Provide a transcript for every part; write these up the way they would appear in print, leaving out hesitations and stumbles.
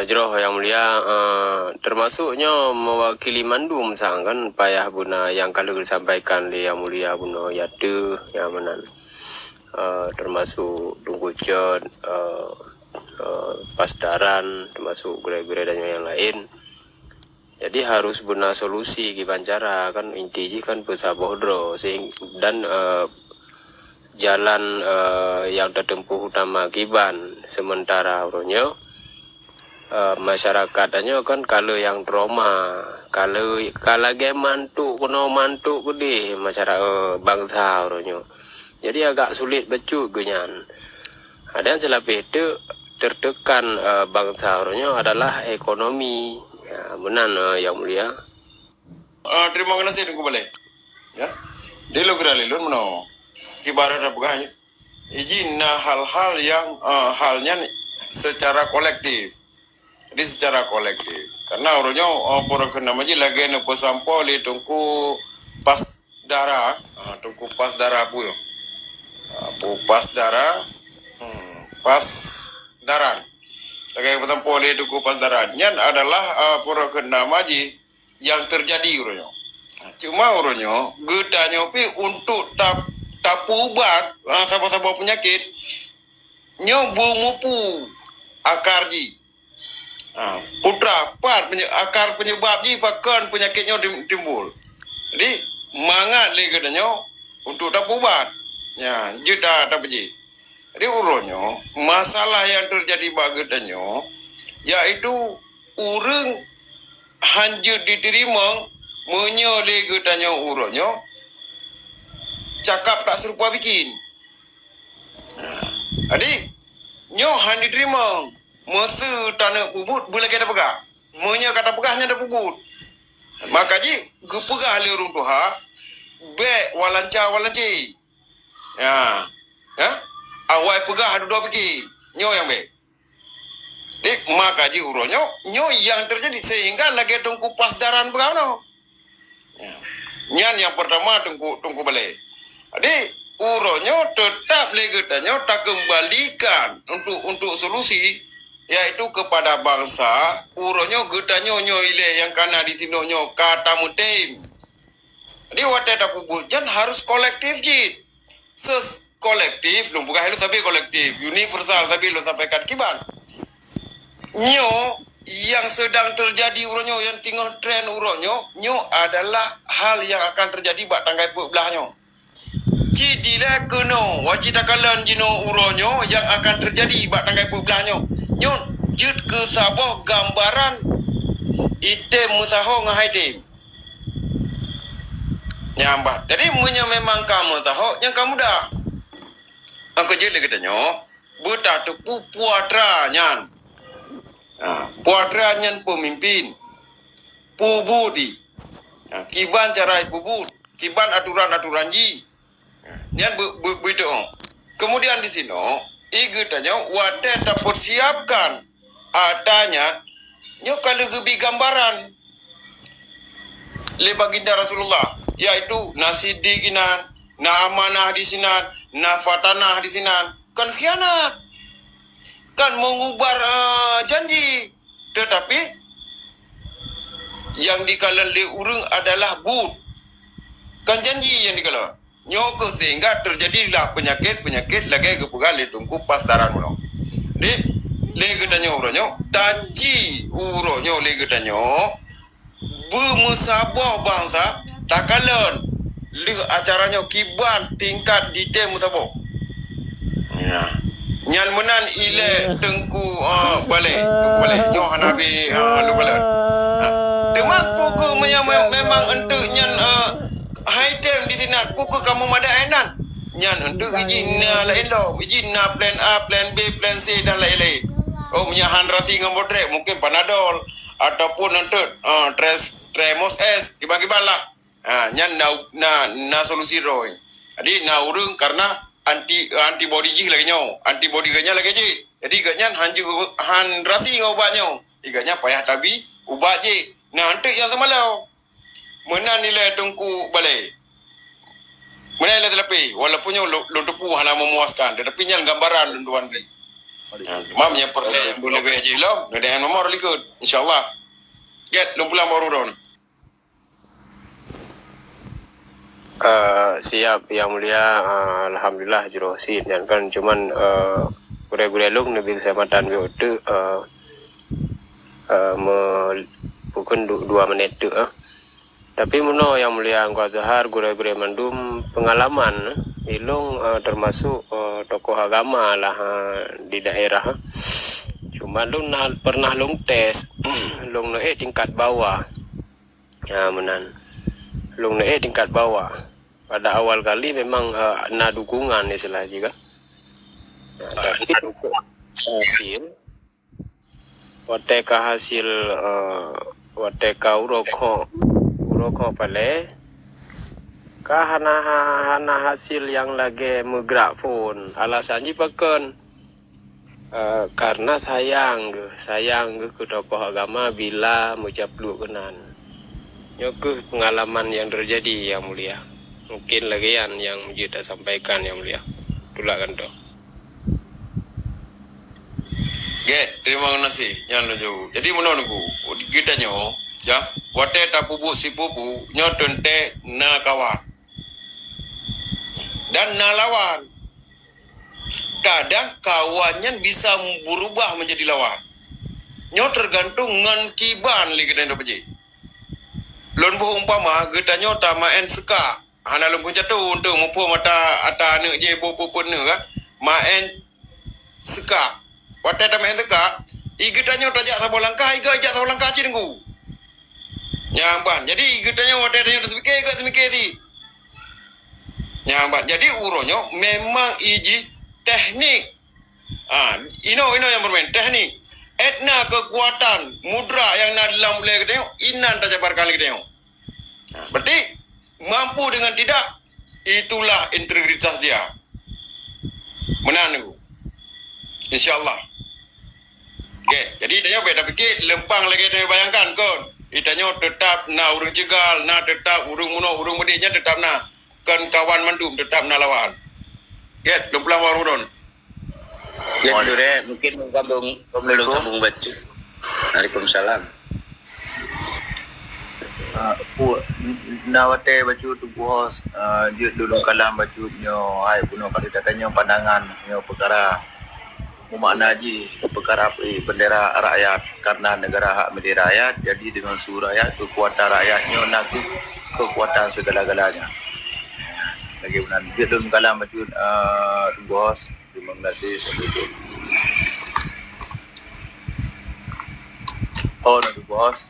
Jeroh yang mulia, termasuknya mewakili mandu misalkan payah guna yang kalau disampaikan di yang mulia guna yade yang mana termasuk tunggujon, pasdaran, termasuk gure-gure dan yang lain. Jadi harus guna solusi gimana cara kan intinya kan bersabodro dan jalan yang tertempuh utama kiban sementara uronyo masyarakatnya kan kalau yang trauma kalau ge mantuk kuno mantuk gede masyarakat bangsa uronyo jadi agak sulit becu genyan ada yang selapih itu tertekan bangsa uronyo adalah ekonomi ya benar yang mulia. Terima kasih tunggu balik ya di lo geralilun meno kibaran apa izin hal-hal yang halnya secara kolektif. Jadi secara kolektif karena orangnya orang kena maji lagi nopo sampo li tungku pas darah pu yo pas darah lagi sampo li tungku pas darah nyan adalah orang kena maji yang terjadi orangnya cuma orangnya gedanya pi untuk tapu ubat sabah-sabah penyakit nyobu mupu akarji putra akar penyebab ji pakan penyakitnya timbul. Jadi mangat le katanya untuk dapat ubat. Ya, juta dapat ji. Jadi uronyo masalah yang terjadi bagi katanya yaitu urang hanjut diterima menyole katanya uronyo cakap tak serupa bikin. Jadi nyo han diterima masa tanah pubut boleh kita pegah. Monya kata pegahnya ada pubut. Maka ji gepegah le urung tuha be walanci. Ya. Ya. Awai pegah ada dua pikir. Nyo yang be. Dik maka ji uronyo nyo yang terjadi sehingga lagi tungku pasdaran pegah no. Ya. Nyan yang pertama tungku balik. Adik uronyo tetap legetanyo tak kembalikan untuk solusi yaitu kepada bangsa uronyo getanyo nyo ile yang kana ditinonyo kata mutim. Jadi wateta pubujan harus kolektif jid. Ses kolektif lu bukan harus sampai kolektif universal tapi lu sampaikan kiban. Nyo yang sedang terjadi uronyo yang tinggal tren uronyo nyo adalah hal yang akan terjadi bak tanggai belahnya. Cidila keno wajida kalan jino uronyo yang akan terjadi bak tanggai belahnya. Nyo jut ke sabah gambaran item musaho ngahai dem. Nyambat. Jadi munya memang kamu tahu yang kamu dah. Angko jut le katanya buta tu puatra nyan. Puatra nyan pemimpin. Pubudi. Kiban cara pubud, kiban aturan-aturan ji. Nyan begitu. Kemudian di sini igetanya wadah dapat siapkan adanya nyo kalau gebi gambaran le baginda Rasulullah yaitu nasidi kinan na amanah di sinan na fatanah di sinan kan khianat kan mengubar janji tetapi yang dikalan le urung adalah bud kan janji yang dikalan nyoko sehingga terjadilah penyakit lagi kepegal le tungku pasdaran mono. Di le gedanyo uronyo taci uronyo le gedanyo bemusabah bangsa takalan le acaranya kiban tingkat dite musabah. Ya. Nyan menan ile tengku balik nyo hanabi lu balik. Demak pokok memang untuk nyan high time di sini pukul kamu mada enan nyan untuk izin lain lo izin plan A plan B plan C dan lain-lain punya handrasi ngambotre mungkin panadol ataupun untuk tremos S dibagi-balah nyan na solusi roy jadi na urung karena antibody ji lagi nyo antibody ganya lagi ji jadi ganya handrasi ngobatnya iganya payah tabi ubat ji nah untuk yang semalau mana nilai tungku balai mana nilai terlepi walaupun luntupu hana memuaskan tetapi nyal gambaran lunduan ni Mak punya perle boleh be haji lo, ada nomor likut insyaallah. Get 60 baru ron. Siap yang mulia. Alhamdulillah jerosin dan kan cuman gure-gure lung nabi keselamatan biota bukan 2 menit tu tapi muno yang mulia Angkua Zahar gure-gure mandum pengalaman ilung termasuk tokoh agama lah di daerah cuma lung pernah lung tes lung naik tingkat bawah ya menan lung naik tingkat bawah pada awal kali memang na dukungan istilah juga tapi hasil wateka hasil wateka uroko pale kahana hasil yang lagi mikrofon alasannya paken karena sayang ke tokoh agama bila menjaplu kenan nyoke pengalaman yang terjadi yang mulia mungkin lagi yang kita sampaikan yang mulia tulakan toh. Get, terima kasih yang lucu. Jadi menunggu kita nyo, ya, wate tapubu si pupu nyo tente na kawan dan na lawan. Kadang kawannya bisa berubah menjadi lawan. Nyo tergantung ngan kiban li kita ndo peji. Lon bo umpama kita nyo tamaen seka. Hana lom kunca tu untuk mumpu mata ata ne je bo pupun ne kan. Maen seka. Wate tamaen seka, igi tanya tajak sabo langkah, iga ajak sabo langkah ci dengu. Nyamban. Jadi igi tanya wate tanya semike iga semike ti. Nyamban. Jadi uronyo memang iji teknik. Ino yang bermain teknik. Etna kekuatan mudra yang nak dalam mulai kita inan tajabarkan kita. Berarti mampu dengan tidak itulah integritas dia. Menang insyaallah. Okay, jadi tanya beda fikir lempang lagi dia bayangkan kon. Itanya tetap na urung cegal, na tetap urung muno, urung medinya tetap na kan kawan mandum tetap na lawan. Get, lumpulang warung. Ya, dure mungkin belum sambung baca. Waalaikumsalam. Nawate baju tu bos dia dulu kalam baju nyo ai puno kali datanya pandangan nyo perkara makna ji perkara bendera rakyat karena negara hak milik rakyat jadi dengan suruh rakyat kekuatan rakyatnya nak kekuatan segala-galanya lagi benar dia dulu kalam baju bos terima kasih sebut oh nak bos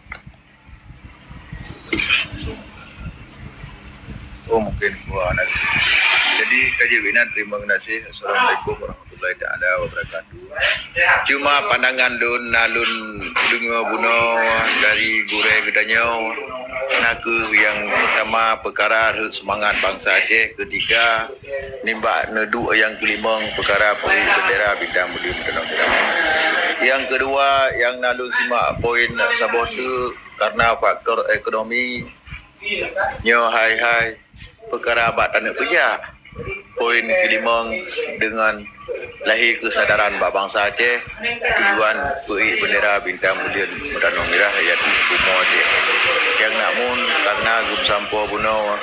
oh mungkin gua anak. Jadi kaji bina terima kasih. Assalamualaikum warahmatullahi taala wabarakatuh. Cuma pandangan nalun dungo buno dari gure gedanyo naku yang pertama perkara semangat bangsa Aceh, ketiga nimbak nedu yang kelima perkara peri bendera bintang budi mentenang. Yang kedua yang nalun simak poin sabot tu karena faktor ekonomi nyo hai perkara abad tanah kerja. Poin kelima dengan lahir kesadaran bangsa Aceh tujuan beri bendera bintang mulia Medanong Merah iaitu Bumo Aceh. Yang namun karena gum sampo buno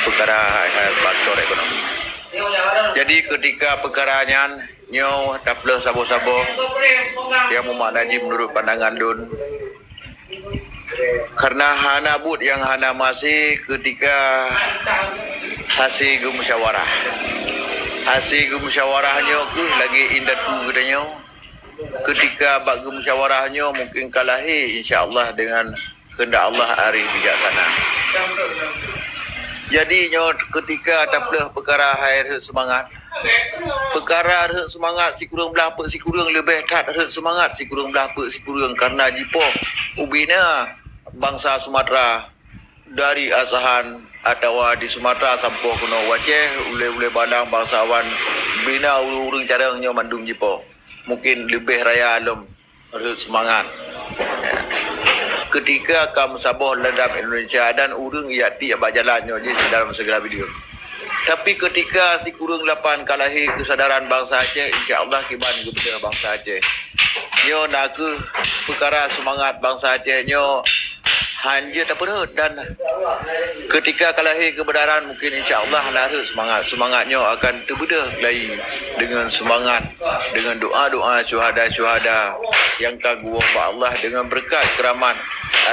perkara hai faktor ekonomi. Jadi ketika perkaranya nyo taplah sabo-sabo yang memaknai menurut pandangan dun karena hana but yang hana masih ketika hasil musyawarah musyawarahnya ke lagi indah tu katanya ketika bagi musyawarahnya mungkin kalahi insyaallah dengan kehendak Allah arif bijaksana jadi nyo ketika taplah perkara hair semangat perkara semangat si kurang belah apa si kurang lebih kat semangat si kurang belah apa si kurang karena jipo ubina bangsa Sumatera dari asahan atau di Sumatera sampai kuno Aceh ule bandang bangsawan bina urung caranya mandung jipo mungkin lebih raya alam semangat ketika kamu sabah ledam Indonesia dan urung iati abak jalannya je dalam segala video Tapi ketika si kurung 8 kalahi kesadaran bangsa Aceh, insya-Allah kiban kepada bangsa Aceh. Nyo nak ke perkara semangat bangsa Aceh nyo hanya tak perut, dan ketika kalahi kebenaran mungkin insya-Allah lahir semangatnya akan terbedah lagi dengan semangat, dengan doa-doa syuhada-syuhada yang kagum Allah, dengan berkat keramat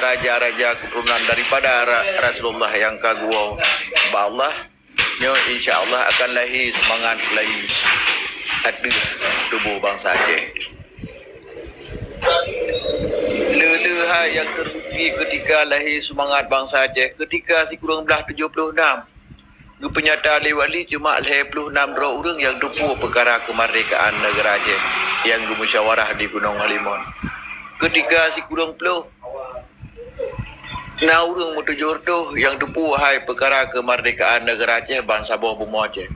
raja-raja keturunan daripada Rasulullah yang kagum Allah. Nyo insya-Allah akan lahir semangat lagi ada tubuh bangsa Aceh. Lelah yang terbukti ketika lahir semangat bangsa Aceh, ketika si kurang belah 76 penyata lewali cuma 56 orang yang dupu perkara kemerdekaan negara Aceh yang bermusyawarah di Gunung Halimun. Ketika si kurang peluh na orang mutujur tu yang dupu hai perkara kemerdekaan negara Aceh bangsa bawah bumi Aceh.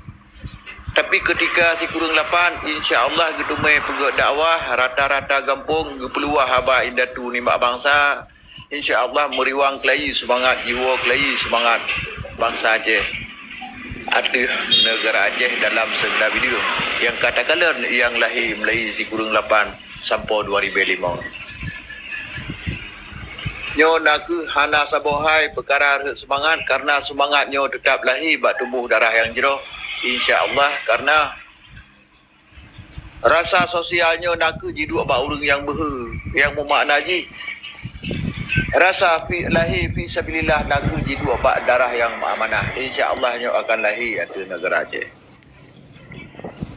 Tapi ketika si kurang 8, insya-Allah gedumai pegak dakwah rata-rata kampung peluah haba indatu ni mak bangsa, insya-Allah meriwang kelai semangat jiwa, kelai semangat bangsa Aceh. Ada negara Aceh dalam segala video yang katakanlah yang lahir mulai si kurang 8 sampai 2005. Nyo nak hana sabohai perkara semangat karena semangatnya tetap lahir bak tubuh darah yang jero. InsyaAllah karena rasa sosialnya nak jidu abang orang yang yang memakna ji rasa lahir fi sabilillah nak jidu abang darah yang amanah, insyaAllah nyo akan lahir di negara Aceh.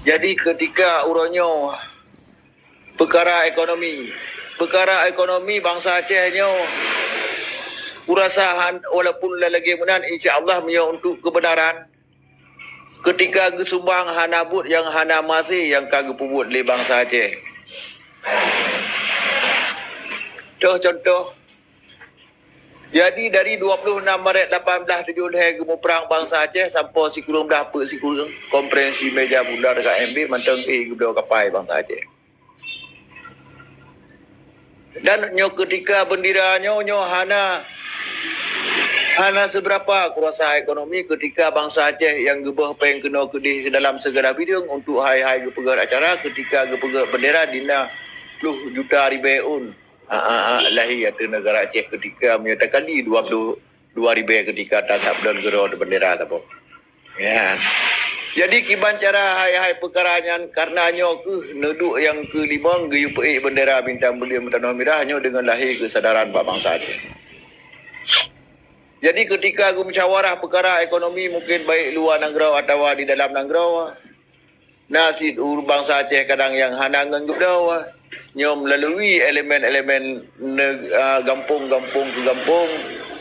Jadi ketika uronyo perkara ekonomi bangsa Aceh nyo urasa walaupun lagi menan insyaAllah menyo untuk kebenaran. Ketika gesumbang hana but yang hana masih yang kagak pubut le bangsa Aceh. Contoh. Jadi dari 26 Maret 1870 gemu perang bangsa Aceh sampai si kurung dah apa si kurung konferensi meja bundar dekat MB manteng gubernur kapai bangsa Aceh. Dan nyo ketika bendiranya nyo hana seberapa kurasa ekonomi ketika bangsa Aceh yang gebah peng kena kedih dalam segala bidang untuk hai-hai gepegar acara ketika gepegar bendera dina 10 juta ribeun lahir di negara Aceh ketika menyatakan di 22 ribu ketika tasab dan gero bendera tapo. Ya. Jadi kiban cara hai-hai perkaranya karena nyo ke neduk yang ke-5 geyupei bendera bintang belia tanah merah nyo dengan lahir kesadaran bangsa Aceh. Jadi ketika musyawarah perkara ekonomi mungkin baik luar negara atau di dalam negara, nasib bangsa Aceh kadang yang hana nganggup dah, nyo melalui elemen-elemen gampung-gampung ke gampung,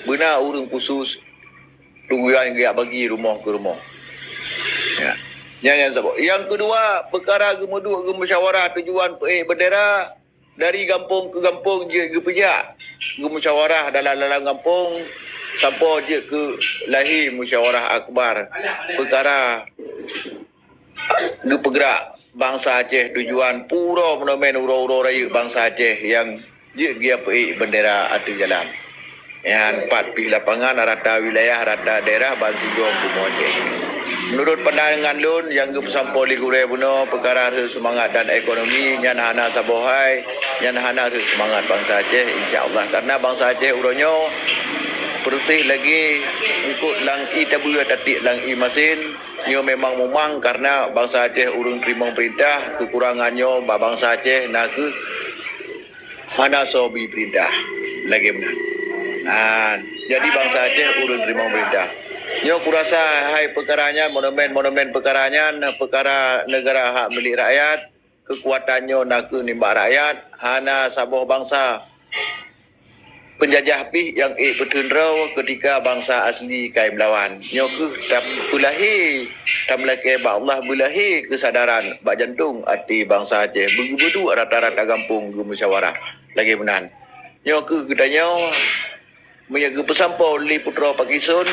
benar urang khusus tungguan dia bagi rumah ke rumah. Ya. Yang kedua, perkara gemuduk musyawarah tujuan bendera dari gampung ke gampung je gepejak musyawarah dalam gampung sampai dia ke lahir musyawarah akbar perkara gepegerak bangsa Aceh tujuan pura monumen uro-uro raya bangsa Aceh yang dia pergi bendera atas jalan yang 4 pih lapangan rata wilayah rata daerah Bansigong Bumi Aceh. Menurut pandangan lun yang sampai ligure buno perkara semangat dan ekonomi yang hana sabohai yang hana semangat bangsa Aceh insya-Allah karena bangsa Aceh uronyo perutih lagi ikut langi tabu tatik langi masin nyo memang memang karena bangsa Aceh urung terima perintah kekurangannya bangsa Aceh nak hana sobi perintah lagi benar. Jadi bangsa Aceh urung terima perintah. Nyo kurasa hai perkaranya monumen perkaranya perkara negara hak milik rakyat kekuatannya nak nimbak rakyat hana saboh bangsa penjajah pih yang bertendrau ketika bangsa asli kai melawan nyoku tak bulahi tam laki Allah bulahi kesadaran bak jantung hati bangsa Aceh begitu rata-rata kampung musyawarah lagi menan nyoku katanya menjaga pesampau li putra Pakisun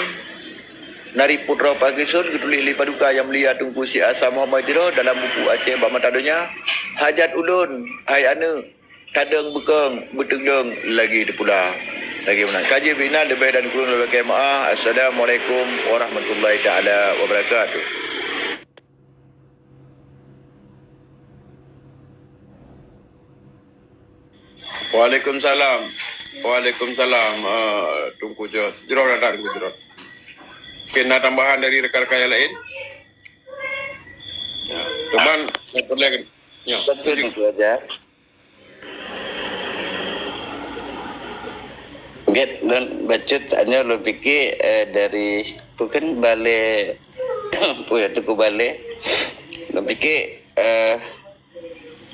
nari putra Pakisun ketulis li paduka yang mulia Tunku Si Asa Muhammad Jiro dalam buku Aceh bak matadonya hajat ulun hai anu tadeng bekeng betengdeng lagi di pula lagi menang. Kaji bina lebih dan kurun lebih maaf. Assalamualaikum warahmatullahi taala wabarakatuh. Waalaikumsalam. Waalaikumsalam. Tunggu Jerot ada tunggu Jerot. Kena tambahan dari rekan-rekan yang lain. Ya, teman, boleh kan? Ya, Betul itu aja. Get dan bacut hanya lo fikir dari bukan balik punya tuku balik lo fikir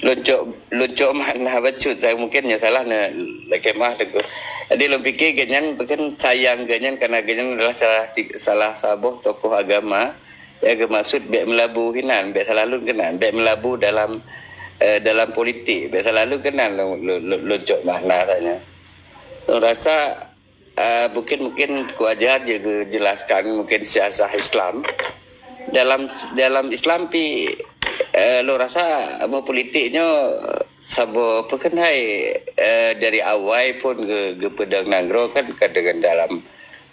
loncok mana bacut saya mungkin ya salah na lagi mah tuku. Jadi lo fikir ganyan bukan sayang ganyan karena ganyan adalah salah sabuh tokoh agama ya maksud biar melabu hinan biar selalu kenan biar melabu dalam politik biar selalu kenan loncok mana tanya. Rasa mungkin ku ajar juga jelaskan mungkin siasah Islam dalam Islam pi lo rasa mau politiknya sabo pekenai dari awal pun ke pedang nagro kan kadang dalam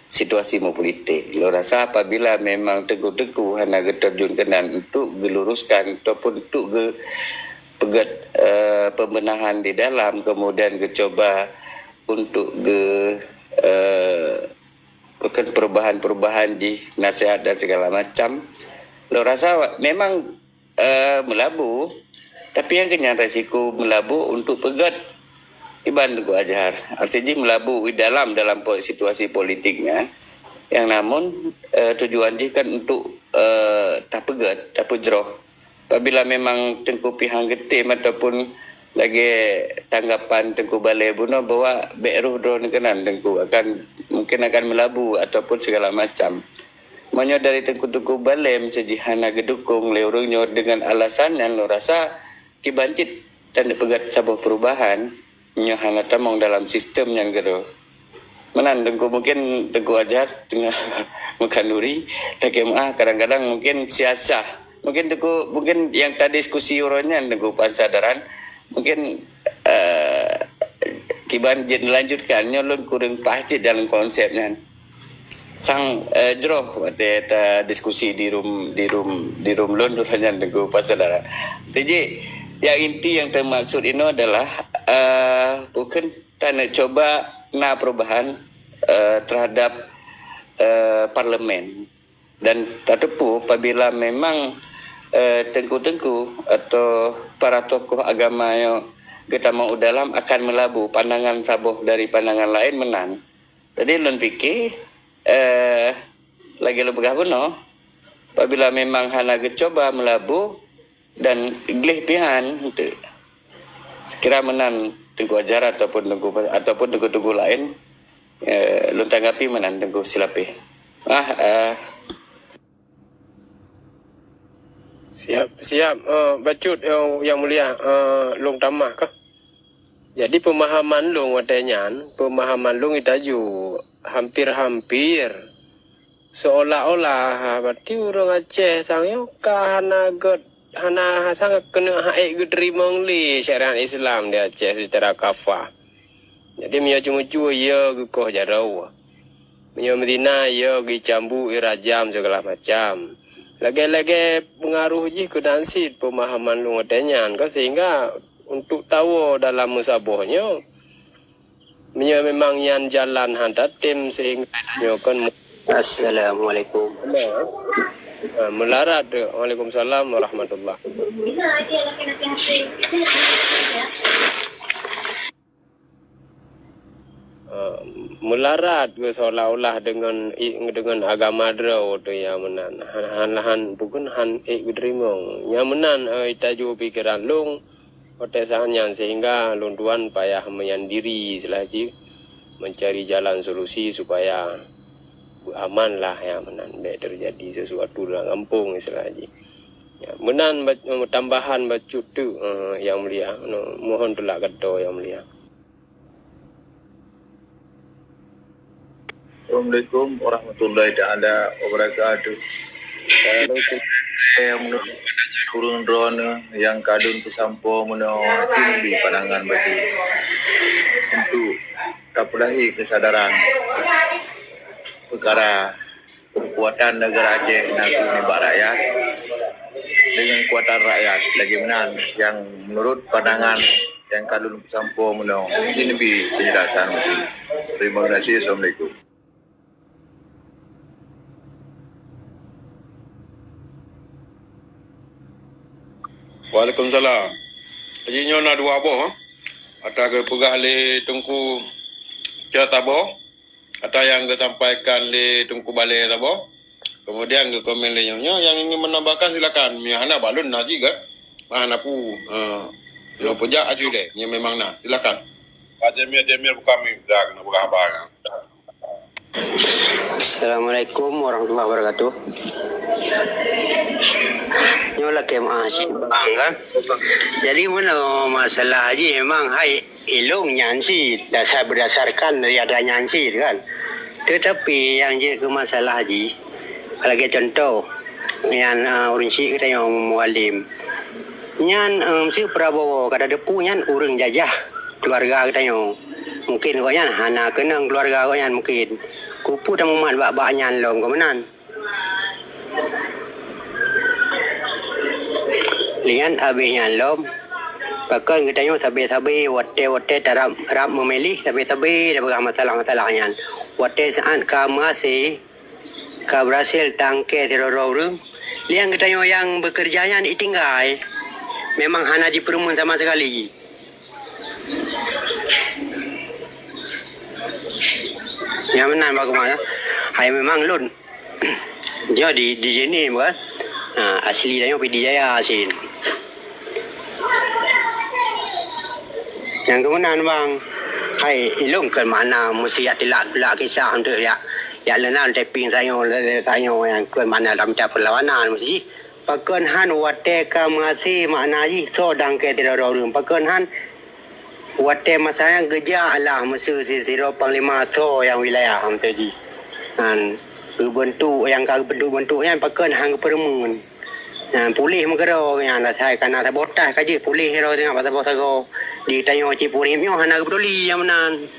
situasi mau politik lo rasa apabila memang teguh-teguh hanya terjun kenan untuk geluruskan ataupun untuk pegat pembenahan di dalam kemudian coba untuk bukan perubahan-perubahan di nasihat dan segala macam lo rasa memang melabu tapi yang kena resiko melabu untuk pegat iban gua ajar artinya melabu di dalam situasi politiknya yang namun tujuan dia kan untuk tak pegat tak pejroh apabila memang tengku pihang getim ataupun lagi tanggapan Tengku Balai Buno bahwa beruh drone kenan Tengku mungkin akan melabu ataupun segala macam. Monyo dari Tengku Balai mensejihana gedukung leurungnya dengan alasan yang lo rasa kibancit dan pegat sebuah perubahan nyo hana tamong dalam sistem yang gedo. Menan Tengku mungkin Tengku ajar dengan mengkanduri lagi kadang-kadang mungkin siasah. Mungkin yang tadi diskusi uronya Tengku pansadaran mungkin kiban jen lanjutkan nyolon kurang pasti dalam konsepnya sang jroh pada diskusi di room London hanya dengan pasaran. Jadi yang inti yang termaksud ini adalah bukan tanah coba perubahan terhadap parlemen dan tertepu apabila memang tengku-tengku atau para tokoh agama yang kita mau dalam akan melabu pandangan sabuh dari pandangan lain menang. Jadi lun fikir lagi lu begah buno apabila memang hana coba melabu dan gleh pihan untuk sekira menang tengku ajar ataupun tengku lain lun tanggapi menang tengku silapi. Siap. Bacut yang mulia, long tamah kah? Jadi pemahaman long pemahaman long itaju hampir-hampir seolah-olah berarti orang Aceh sangyo hana sang kena haik gedrimong li syariat Islam di Aceh secara kafah. Jadi mio cuma-cuma ya gekoh jarau. Mio Medina ya gicambu irajam segala macam. Lagi-lagi pengaruh je ke dansit pemahaman lu ngetenyan kan sehingga untuk tahu dalam musabohnya memang yang jalan hantar tim sehingga kan Assalamualaikum. melarat. Waalaikumsalam warahmatullahi. Melarat ke seolah-olah dengan agama drau tu yang menan han bukan han gedrimong yang menan itaju pikiran long otesannya sehingga lunduan payah menyendiri selaji mencari jalan solusi supaya aman lah yang menan terjadi sesuatu dalam kampung selaji ya menan tambahan bacu tu yang mulia mohon tulak kata yang mulia. Assalamualaikum warahmatullahi taala wabarakatuh. Yang menurut pandangan urun drone yang kadun pesampo menurut tinggi pandangan bagi untuk kapulahi kesadaran perkara kekuatan negara Aceh nak menimba rakyat dengan kekuatan rakyat lagi menan yang menurut pandangan yang kalun sampo menong ini lebih penjelasan mungkin. Terima kasih. Assalamualaikum. Waalaikumsalam. Jadi nyo nak dua apa? Ada ke pegah le Tungku Catabo, ada yang kesampaikan le Tungku Balai Tabo. Kemudian ke komen le nyo yang ingin menambahkan silakan. Mihana balun nasi ke? Mana pu yo pejak aju le. Nya memang nak. Silakan. Jamir kami dah kena buka abang. Assalamualaikum warahmatullahi wabarakatuh. Nyola ke masih bang kan. Jadi mana masalah haji memang hai ilung nyansi berdasarkan dari ada nyansi kan. Tetapi yang je ke masalah haji, lagi contoh yang urinsi kita yang mualim. Nyan si Prabowo kada depu nyan urang jajah keluarga kita yang mungkin kau nyan hana kenang keluarga kau nyan mungkin kupu dan mumat bak nyan long kau menan. Lian habisnya lom, bahkan kita nyo sabi wate tarap memilih sabi dah berang masalah-masalahnya. Wate saat masih berhasil tangke terorong. Lian kita nyo yang bekerjanya ditinggal, memang hana di perumun sama sekali. Yang mana bagaimana? Hai memang lun. Dia di sini bukan? Asli dah nyo pergi Jaya asin. Yang kemudian bang, hai ilung ke mana mesti tilak kisah untuk ya lenan taping saya yang ke mana dalam perlawanan mesti pakan han wate ka masih makna ji so dang ke tidak orang pakan han wate masa yang geja lah mesti siro panglima so yang wilayah hamtu ji han bentuk yang kag bentuknya pakan hang permun. Polis mengkero yang saya karena sabotaj kaji polis hero tengah pasal-pasal di tanyo cipuri mio hana peduli yang menan